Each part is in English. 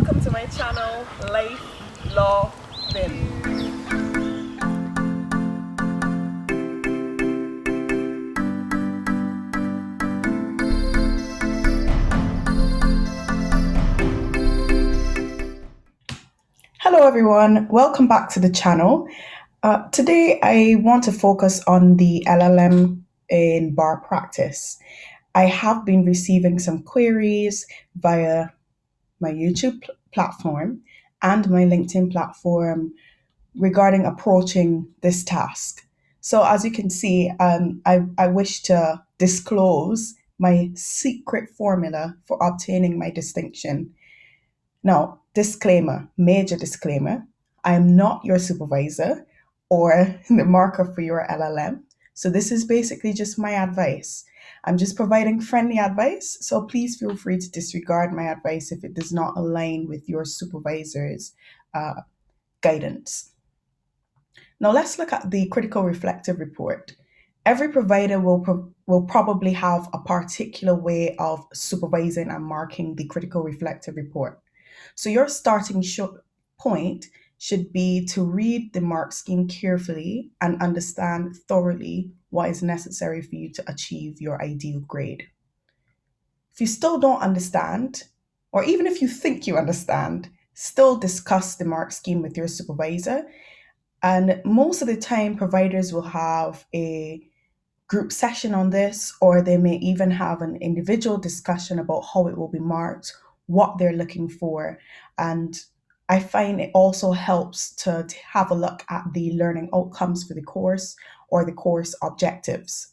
welcome to my channel, Life, Law, Then. Hello everyone, welcome back to the channel. Today I want to focus on the LLM in bar practice. I have been receiving some queries via my YouTube platform and my LinkedIn platform regarding approaching this task. So, as you can see, I wish to disclose my secret formula for obtaining my distinction. Now, disclaimer, major disclaimer, I am not your supervisor or the marker for your LLM. So, this is basically just my advice. I'm just providing friendly advice. So, please feel free to disregard my advice if it does not align with your supervisor's guidance. Now, let's look at the critical reflective report. Every provider will probably have a particular way of supervising and marking the critical reflective report. So your starting point should be to read the mark scheme carefully and understand thoroughly what is necessary for you to achieve your ideal grade. If you still don't understand, or even if you think you understand, still discuss the mark scheme with your supervisor. And most of the time, providers will have a group session on this, or they may even have an individual discussion about how it will be marked, what they're looking for. And I find it also helps to have a look at the learning outcomes for the course or the course objectives.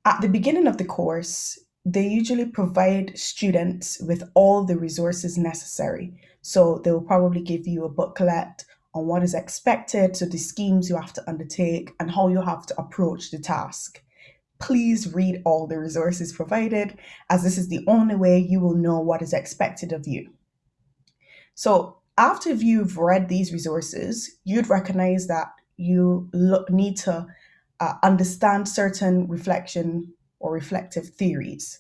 At the beginning of the course, they usually provide students with all the resources necessary. So they will probably give you a booklet on what is expected, so the schemes you have to undertake, and how you have to approach the task. Please read all the resources provided, as this is the only way you will know what is expected of you. So after you've read these resources, you'd recognize that you need to understand certain reflection or reflective theories,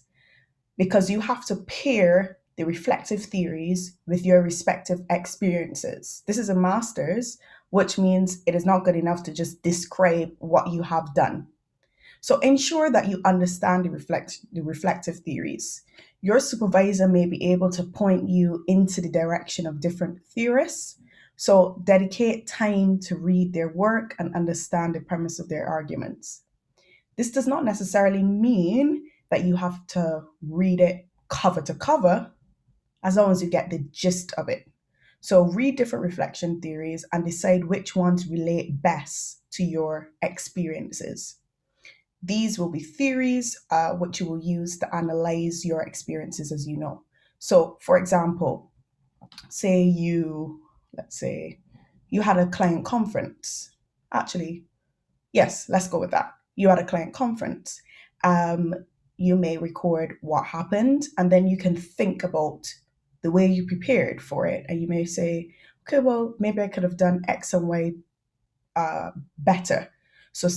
because you have to pair the reflective theories with your respective experiences. This is a master's, which means it is not good enough to just describe what you have done. So ensure that you understand the reflective theories. Your supervisor may be able to point you into the direction of different theorists. So dedicate time to read their work and understand the premise of their arguments. This does not necessarily mean that you have to read it cover to cover, as long as you get the gist of it. So read different reflection theories and decide which ones relate best to your experiences. These will be theories which you will use to analyze your experiences as you know. So, for example, let's say you had a client conference. Actually, yes, let's go with that. You had a client conference. Um, you may record what happened, and then you can think about the way you prepared for it. And you may say, okay, well, maybe I could have done X and Y better. So,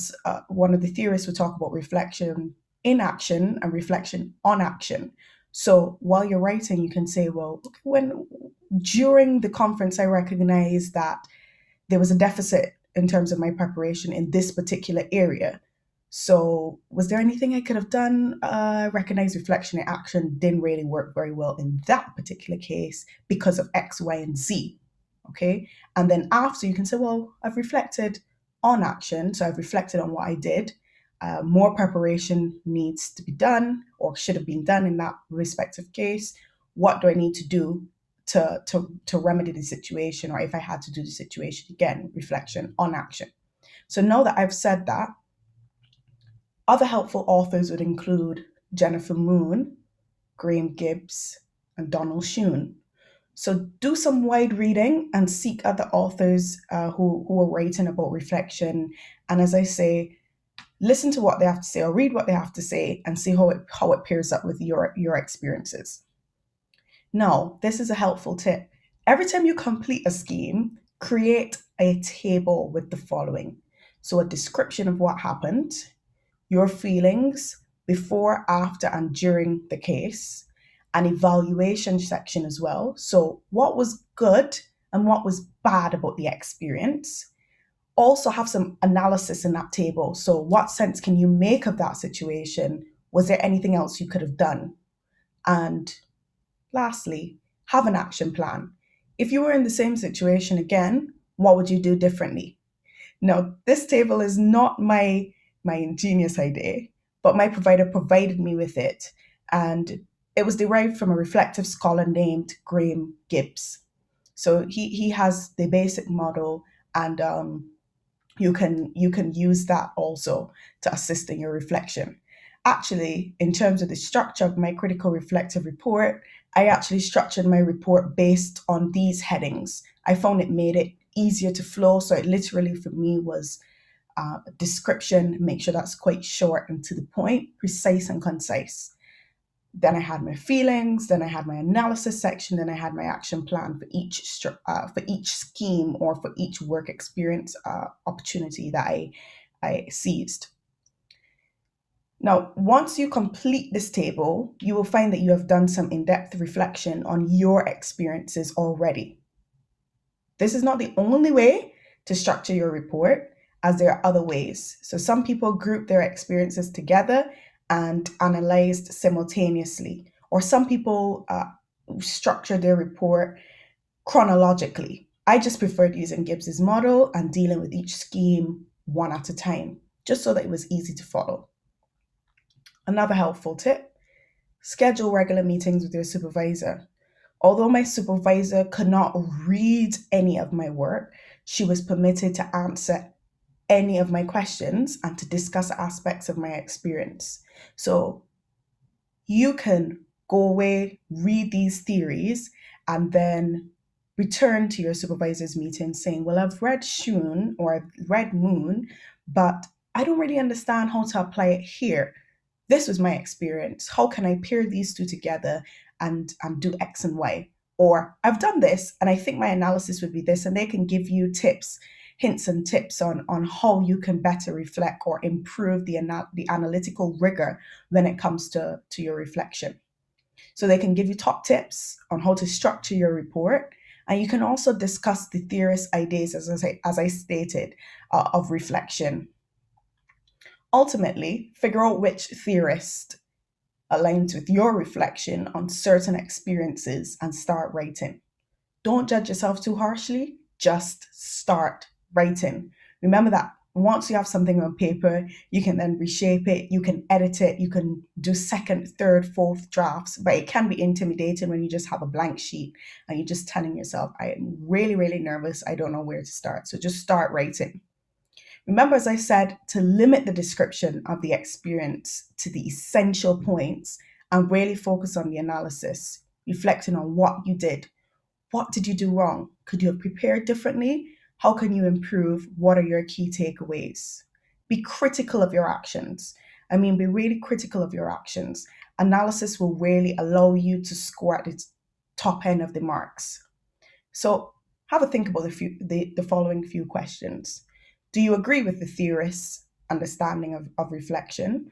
one of the theorists would talk about reflection in action and reflection on action. So, while you're writing, you can say, well, when during the conference, I recognized that there was a deficit in terms of my preparation in this particular area. So, was there anything I could have done? Recognize reflection and action didn't really work very well in that particular case because of X, Y, and Z. Okay. And then after, you can say, well, I've reflected on action. So, I've reflected on what I did. More preparation needs to be done or should have been done in that respective case. What do I need to do to remedy the situation, or if I had to do the situation again? Reflection on action. So now that I've said that, other helpful authors would include Jennifer Moon, Graham Gibbs, and Donald Shune. So do some wide reading and seek other authors who are writing about reflection. And as I say, listen to what they have to say or read what they have to say and see how it pairs up with your experiences. Now, this is a helpful tip. Every time you complete a scheme, create a table with the following. So a description of what happened, your feelings before, after, and during the case, an evaluation section as well. So, what was good and what was bad about the experience? Also, have some analysis in that table. So, what sense can you make of that situation? Was there anything else you could have done? And lastly, have an action plan. If you were in the same situation again, what would you do differently? Now, this table is not my ingenious idea, but my provider provided me with it, and it was derived from a reflective scholar named Graham Gibbs. So he has the basic model, and you can use that also to assist in your reflection. Actually, in terms of the structure of my critical reflective report, I actually structured my report based on these headings. I found it made it easier to flow. So it literally for me was description, make sure that's quite short and to the point, precise and concise. Then I had my feelings, then I had my analysis section, then I had my action plan for each scheme or for each work experience opportunity that I seized. Now, once you complete this table, you will find that you have done some in-depth reflection on your experiences already. This is not the only way to structure your report, as there are other ways. So, some people group their experiences together and analyzed simultaneously, or some people structure their report chronologically. I just preferred using Gibbs's model and dealing with each scheme one at a time, just so that it was easy to follow. Another helpful tip: schedule regular meetings with your supervisor. Although my supervisor could not read any of my work, she was permitted to answer any of my questions and to discuss aspects of my experience. So you can go away, read these theories, and then return to your supervisor's meeting saying, well, I've read Shun or I've read Moon, but I don't really understand how to apply it here. This was my experience. How can I pair these two together and do X and Y? Or I've done this and I think my analysis would be this, and they can give you tips, hints and tips on how you can better reflect or improve the analytical rigor when it comes to your reflection. So they can give you top tips on how to structure your report. And you can also discuss the theorist's ideas, as I stated, of reflection. Ultimately, figure out which theorist aligns with your reflection on certain experiences and start writing. Don't judge yourself too harshly, just start writing. Remember that once you have something on paper, you can then reshape it, you can edit it, you can do second, third, fourth drafts, but it can be intimidating when you just have a blank sheet and you're just telling yourself, I am really, really nervous, I don't know where to start. So just start writing. Remember, as I said, to limit the description of the experience to the essential points and really focus on the analysis, reflecting on what you did. What did you do wrong? Could you have prepared differently? How can you improve? What are your key takeaways? Be critical of your actions. I mean, be really critical of your actions. Analysis will really allow you to score at its top end of the marks. So have a think about the following few questions. Do you agree with the theorist's understanding of reflection?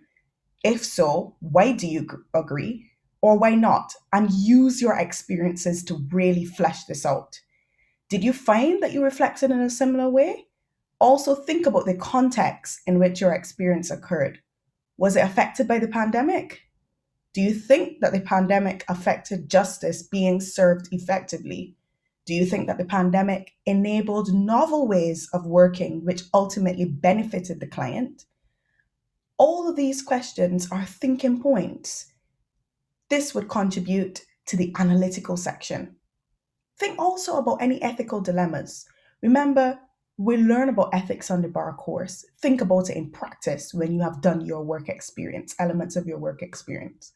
If so, why do you agree? Or why not? And use your experiences to really flesh this out. Did you find that you reflected in a similar way? Also, think about the context in which your experience occurred. Was it affected by the pandemic? Do you think that the pandemic affected justice being served effectively? Do you think that the pandemic enabled novel ways of working which ultimately benefited the client? All of these questions are thinking points. This would contribute to the analytical section. Think also about any ethical dilemmas. Remember, we learn about ethics on the bar course. Think about it in practice when you have done your work experience, elements of your work experience.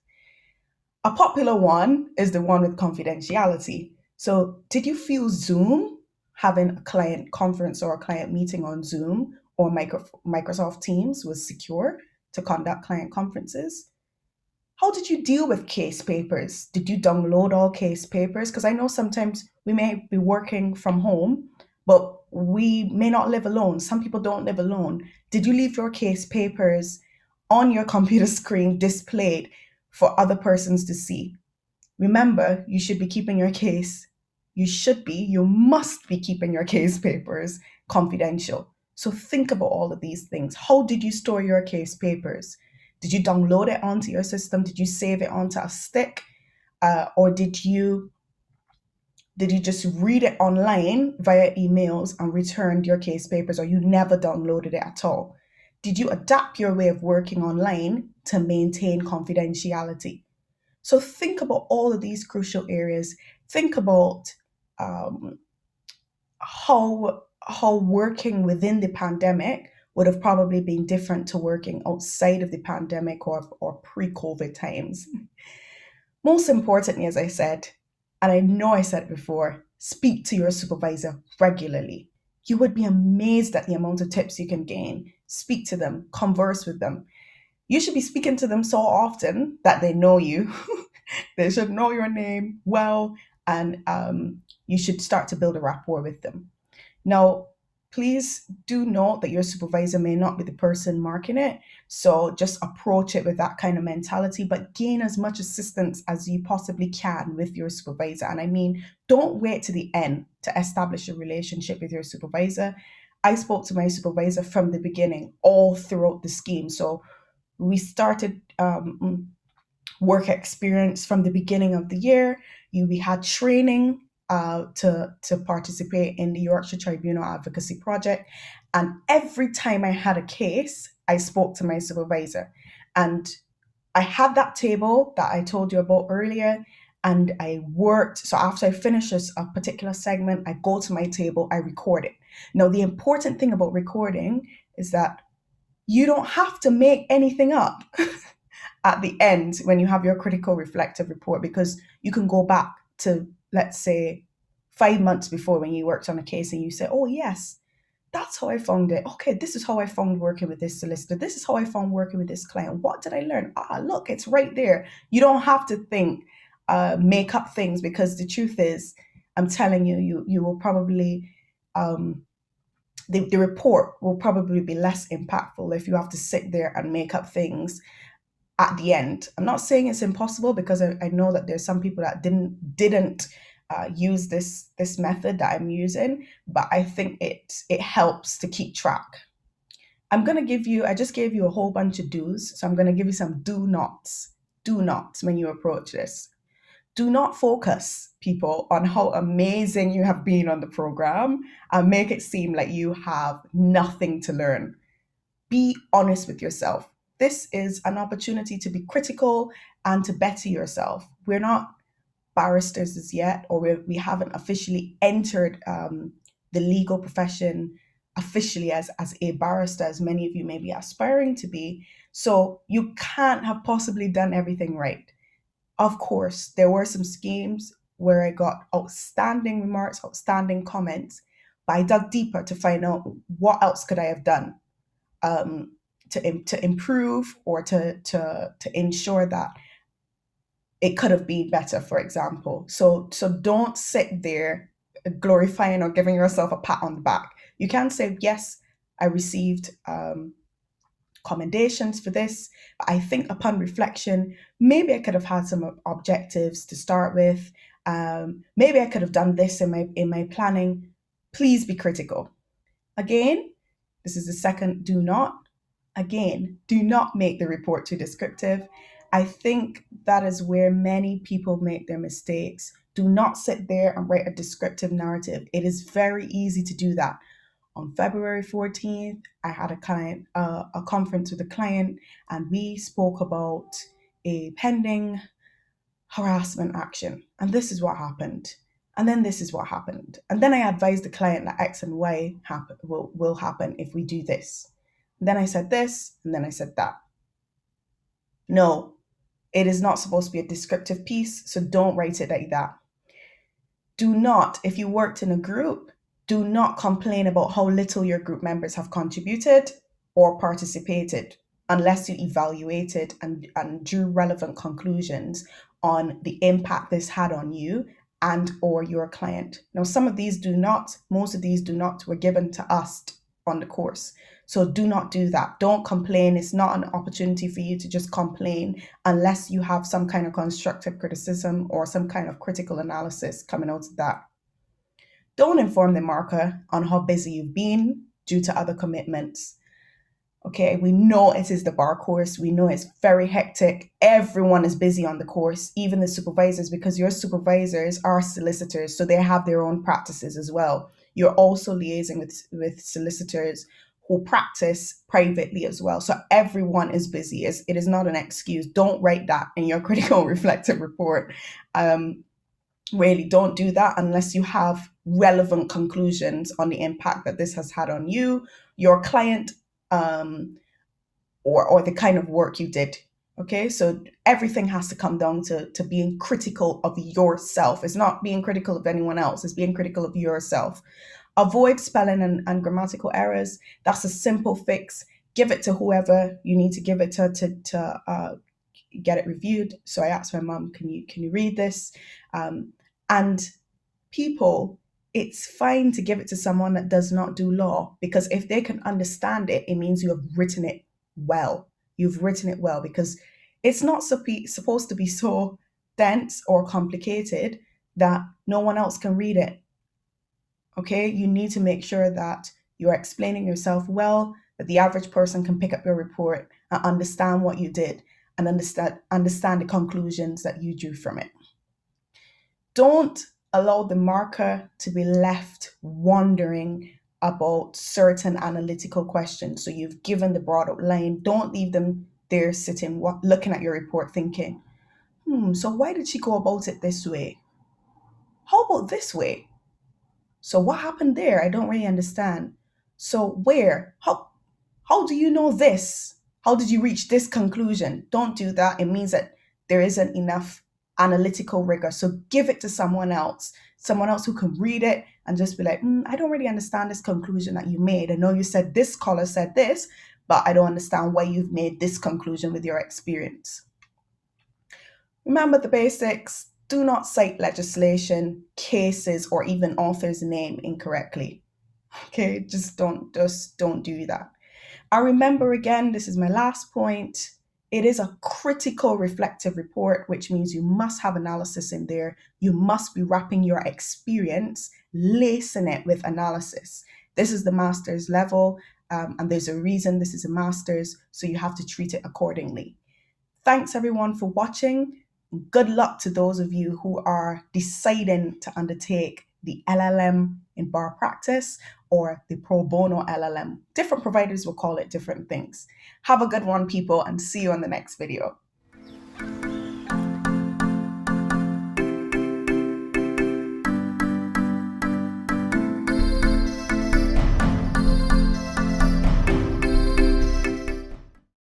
A popular one is the one with confidentiality. So, did you feel Zoom, having a client conference or a client meeting on Zoom or Microsoft Teams, was secure to conduct client conferences? How did you deal with case papers? Did you download all case papers? Because I know sometimes we may be working from home, but we may not live alone. Some people don't live alone. Did you leave your case papers on your computer screen displayed for other persons to see? Remember, you must be keeping your case papers confidential. So think about all of these things. How did you store your case papers? Did you download it onto your system? Did you save it onto a stick? Or did you just read it online via emails and returned your case papers, or you never downloaded it at all? Did you adapt your way of working online to maintain confidentiality? So think about all of these crucial areas. Think about um, how working within the pandemic would have probably been different to working outside of the pandemic or pre-COVID times. Most importantly, as I said, and I know I said it before, speak to your supervisor regularly. You would be amazed at the amount of tips you can gain. Speak to them, converse with them. You should be speaking to them so often that they know you. They should know your name well, and you should start to build a rapport with them. Now, please do note that your supervisor may not be the person marking it. So just approach it with that kind of mentality, but gain as much assistance as you possibly can with your supervisor. And I mean, don't wait to the end to establish a relationship with your supervisor. I spoke to my supervisor from the beginning, all throughout the scheme. So we started work experience from the beginning of the year. We had training to participate in the Yorkshire Tribunal Advocacy Project, and every time I had a case, I spoke to my supervisor, and I had that table that I told you about earlier. And I worked. So after I finish a particular segment, I go to my table, I record it. Now, the important thing about recording is that you don't have to make anything up at the end when you have your critical reflective report, because you can go back to, let's say, 5 months before when you worked on a case and you say, oh, yes, that's how I found it. Okay, this is how I found working with this solicitor. This is how I found working with this client. What did I learn? Ah, look, it's right there. You don't have to make up things, because the truth is, I'm telling you, you will probably, um, the report will probably be less impactful if you have to sit there and make up things at the end. I'm not saying it's impossible, because I know that there's some people that didn't use this method that I'm using, but I think it helps to keep track. I just gave you a whole bunch of do's, so I'm gonna give you some do nots. Do nots when you approach this. Do not focus, people, on how amazing you have been on the program and make it seem like you have nothing to learn. Be honest with yourself. This is an opportunity to be critical and to better yourself. We're not barristers as yet, or we haven't officially entered the legal profession officially as a barrister, as many of you may be aspiring to be. So you can't have possibly done everything right. Of course, there were some schemes where I got outstanding remarks, outstanding comments, but I dug deeper to find out what else could I have done um, to improve, or to ensure that it could have been better, for example. So don't sit there glorifying or giving yourself a pat on the back. You can say, yes, I received commendations for this, but I think upon reflection, maybe I could have had some objectives to start with. Maybe I could have done this in my planning. Please be critical. Again, this is the second do not. Again, do not make the report too descriptive. I think that is where many people make their mistakes. Do not sit there and write a descriptive narrative. It is very easy to do that. On February 14th, I had a conference with a client, and we spoke about a pending harassment action. And this is what happened. And then this is what happened. And then I advised the client that X and Y will happen if we do this. And then I said this, and then I said that. No, it is not supposed to be a descriptive piece, so don't write it like that. Do not, if you worked in a group, do not complain about how little your group members have contributed or participated, unless you evaluated and drew relevant conclusions on the impact this had on you and or your client. Now, some of these do not, most of these do not, were given to us on the course. So do not do that. Don't complain. It's not an opportunity for you to just complain unless you have some kind of constructive criticism or some kind of critical analysis coming out of that. Don't inform the marker on how busy you've been due to other commitments. Okay, we know it is the bar course. We know it's very hectic. Everyone is busy on the course, even the supervisors, because your supervisors are solicitors, so they have their own practices as well. You're also liaising with solicitors who practice privately as well. So everyone is busy. It is not an excuse. Don't write that in your critical reflective report. Really, don't do that unless you have relevant conclusions on the impact that this has had on you, your client, or the kind of work you did. Okay, so everything has to come down to being critical of yourself. It's not being critical of anyone else, it's being critical of yourself. Avoid spelling and grammatical errors. That's a simple fix. Give it to whoever you need to give it to get it reviewed. So I asked my mom, can you read this? And people, it's fine to give it to someone that does not do law, because if they can understand it, it means you have written it well. You've written it well, because it's not supposed to be so dense or complicated that no one else can read it. Okay, you need to make sure that you're explaining yourself well, that the average person can pick up your report and understand what you did and understand the conclusions that you drew from it. Don't allow the marker to be left wondering about certain analytical questions. So you've given the broad outline. Don't leave them there sitting, looking at your report thinking, so why did she go about it this way? How about this way? So what happened there? I don't really understand. So where? How do you know this? How did you reach this conclusion? Don't do that. It means that there isn't enough analytical rigor. So give it to someone else who can read it and just be like, I don't really understand this conclusion that you made. I know you said this scholar said this, but I don't understand why you've made this conclusion with your experience. Remember the basics. Do not cite legislation, cases, or even author's name incorrectly. Okay, just don't do that. I remember, again, this is my last point. It is a critical reflective report, which means you must have analysis in there. You must be wrapping your experience, lacing it with analysis. This is the master's level, and there's a reason this is a master's, so you have to treat it accordingly. Thanks everyone for watching. Good luck to those of you who are deciding to undertake the LLM in bar practice or the pro bono LLM. Different providers will call it different things. Have a good one, people, and see you on the next video.